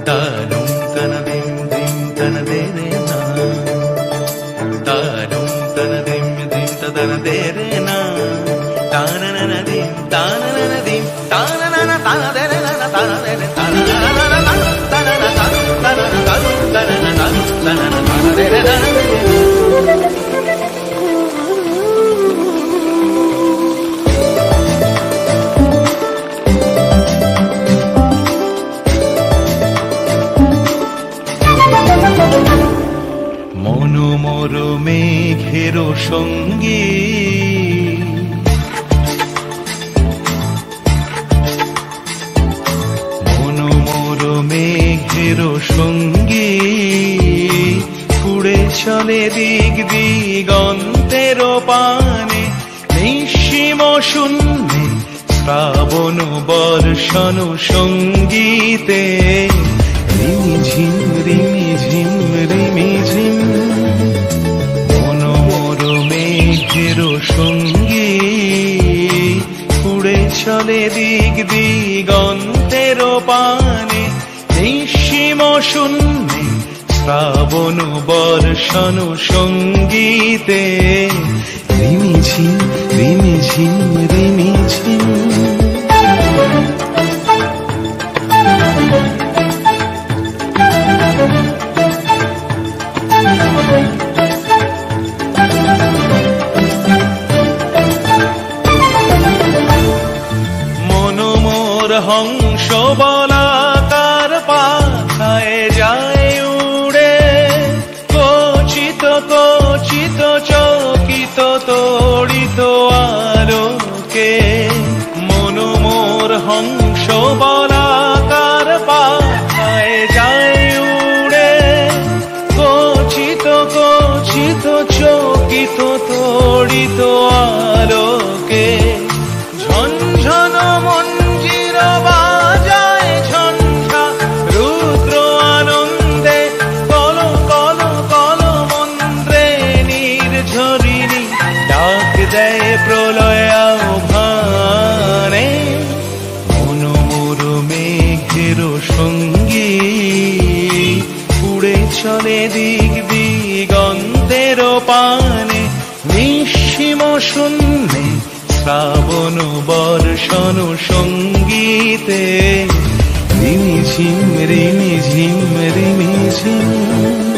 താനും തനദിം ദിം തനദേരേ നാ താനും തനദിം ദിം തനദേരേ നാ താനനനദിം താനനനദിം താനനന താനദേരേ നാ താനദേരേ താനനന താനനന താനനന താനദേരേ നാ মনোমর মেঘের সঙ্গী মনোমর মেঘের সঙ্গী উড়ে চলে দিক দিগন্তের পানে নিঃসীম শূন্যে শ্রাবণ বর্ষণ সঙ্গীতে রিমিঝিম রিমিঝিম রিমিঝিম মনোমর মেঘের সঙ্গী উড়ে চলে দিক দিগন্তের পানে নিঃসীম শূন্যে শ্রাবণ বর্ষণ সঙ্গীতে রিমিঝিম রিমিঝিম রিমিঝিম মনোমর হংস বলাকার পাখায় যায় উড়ে কচিত কচিত চকিত তড়িত আলোকে মনোমর হংস বলাকার পাখায় যায় উড়ে কচিত কচিত চকিত তড়িত আলোকে ঝনঝন মঞ্জির বাজায় ঝঞ্ঝা রুদ্র আনন্দে কল কল কল মন্ত্রে নির্ঝরিণী ডাক দেয় প্রলয় আহ্বানে মনোমর মেঘের সঙ্গী উড়ে চলে দিক দিগন্তের পানে নিঃসীম শূন্যে শ্রাবণ বর্ষণ সঙ্গীতে রিমিঝিম রিমিঝিম রিমিঝিম